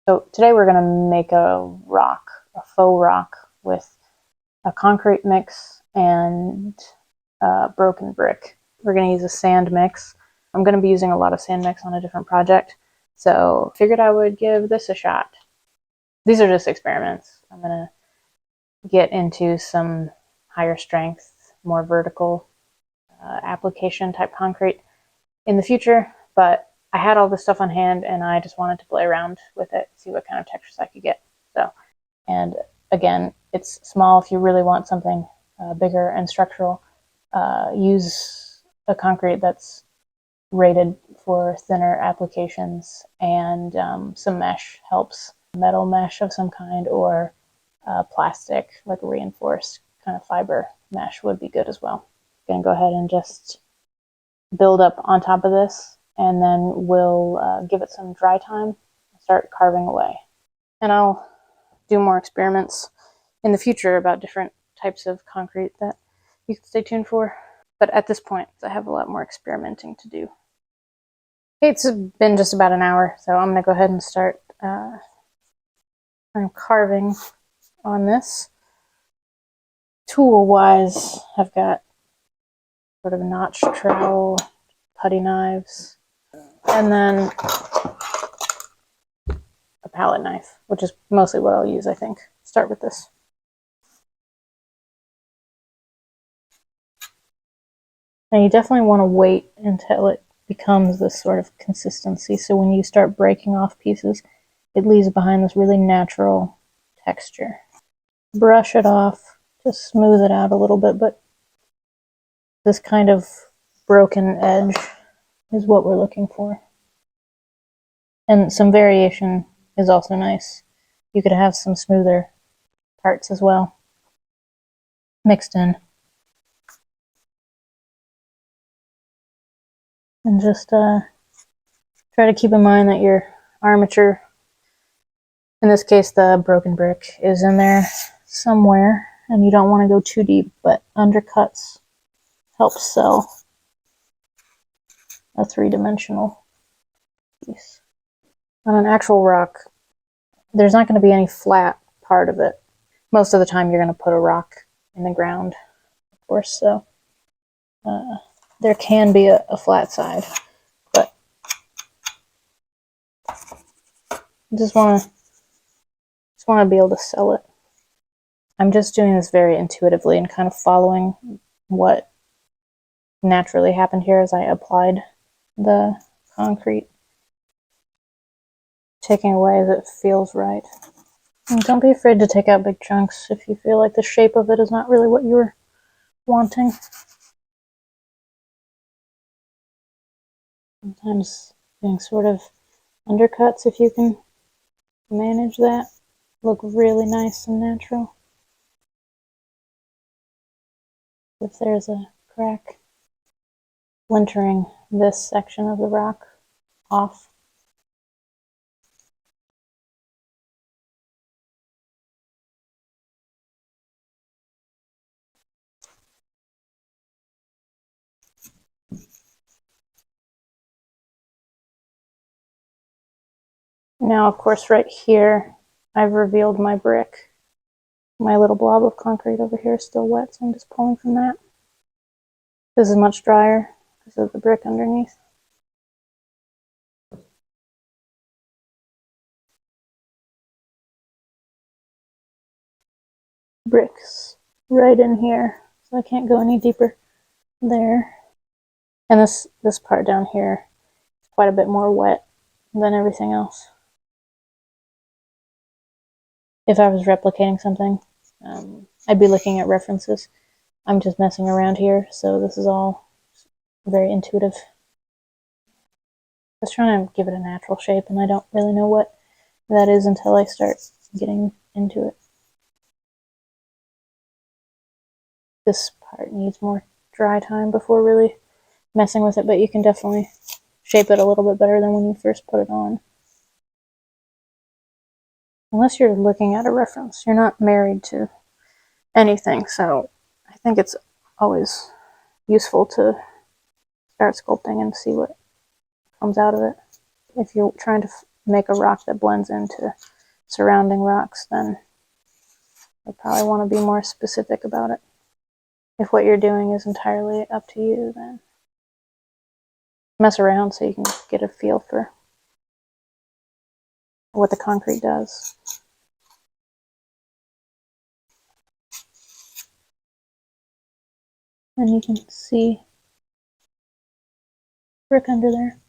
So today we're going to make a rock, a faux rock with a concrete mix and broken brick. We're going to use a sand mix. I'm going to be using a lot of sand mix on a different project, so figured I would give this a shot. These are just experiments. I'm going to get into some higher strength, more vertical application type concrete in the future, but I had all this stuff on hand and I just wanted to play around with it, see what kind of textures I could get. So, and again, it's small. If you really want something bigger and structural, use a concrete that's rated for thinner applications, and some mesh helps. Metal mesh of some kind, or plastic, like a reinforced kind of fiber mesh would be good as well. I'm gonna go ahead and just build up on top of this, and then we'll give it some dry time and start carving away. And I'll do more experiments in the future about different types of concrete that you can stay tuned for. But at this point, I have a lot more experimenting to do. Okay, it's been just about an hour, so I'm going to go ahead and start carving on this. Tool-wise, I've got sort of a notch trowel, putty knives, and then a palette knife, which is mostly what I'll use, I think. Start with this. Now you definitely want to wait until it becomes this sort of consistency, so when you start breaking off pieces, it leaves behind this really natural texture. Brush it off, just smooth it out a little bit, but this kind of broken edge is what we're looking for. And some variation is also nice. You could have some smoother parts as well mixed in. And just try to keep in mind that your armature, in this case the broken brick, is in there somewhere, and you don't want to go too deep, but undercuts help sell a three-dimensional piece. On an actual rock, there's not going to be any flat part of it. Most of the time you're going to put a rock in the ground, of course, so there can be a flat side, but I just want to be able to sell it. I'm just doing this very intuitively and kind of following what naturally happened here as I applied the concrete, taking away as it feels right. And don't be afraid to take out big chunks if you feel like the shape of it is not really what you were wanting. Sometimes doing sort of undercuts, if you can manage that, look really nice and natural. If there's a crack, splintering this section of the rock off. Now, of course, right here, I've revealed my brick. My little blob of concrete over here is still wet, so I'm just pulling from that. This is much drier because of the brick underneath. Bricks right in here, so I can't go any deeper there. And this part down here is quite a bit more wet than everything else. If I was replicating something, I'd be looking at references. I'm just messing around here, so this is all very intuitive. I was trying to give it a natural shape, and I don't really know what that is until I start getting into it. This part needs more dry time before really messing with it, but you can definitely shape it a little bit better than when you first put it on. Unless you're looking at a reference, you're not married to anything, so I think it's always useful to start sculpting and see what comes out of it. If you're trying to make a rock that blends into surrounding rocks, then you probably want to be more specific about it. If what you're doing is entirely up to you, then mess around so you can get a feel for what the concrete does. And you can see brick under there.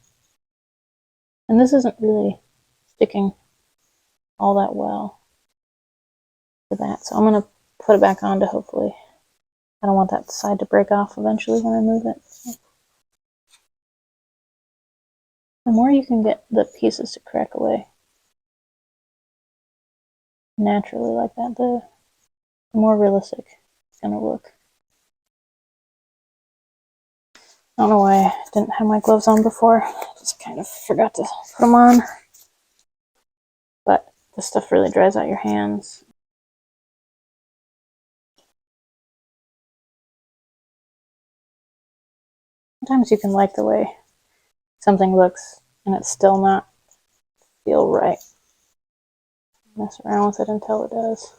And this isn't really sticking all that well to that. So I'm going to put it back on to hopefully, I don't want that side to break off eventually when I move it. So the more you can get the pieces to crack away naturally like that, the more realistic it's going to look. I don't know why I didn't have my gloves on before. I just kind of forgot to put them on. But this stuff really dries out your hands. Sometimes you can like the way something looks and it's still not feel right. Mess around with it until it does.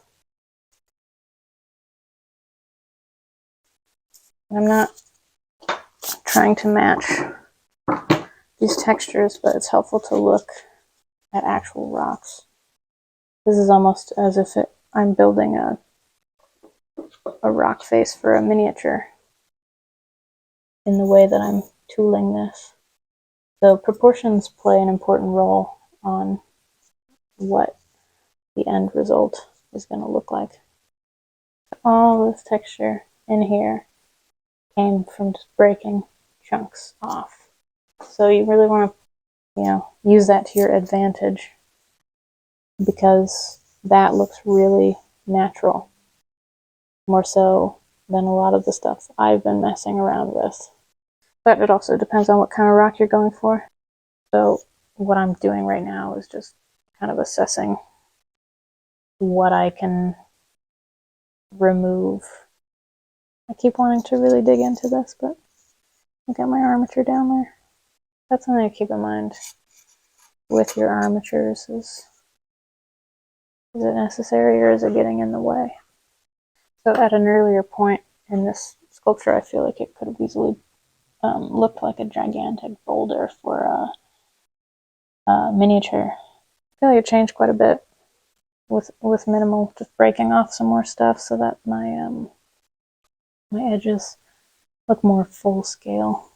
I'm not trying to match these textures, but it's helpful to look at actual rocks. This is almost as if I'm building a rock face for a miniature in the way that I'm tooling this. So proportions play an important role on what the end result is going to look like. All this texture in here came from just breaking chunks off. So you really want to, use that to your advantage, because that looks really natural, more so than a lot of the stuff I've been messing around with. But it also depends on what kind of rock you're going for. So what I'm doing right now is just kind of assessing what I can remove. I keep wanting to really dig into this, but I got my armature down there. That's something to keep in mind with your armatures is it necessary or is it getting in the way? So at an earlier point in this sculpture, I feel like it could have easily looked like a gigantic boulder for a miniature. I feel like it changed quite a bit with minimal, just breaking off some more stuff so that my edges look more full scale.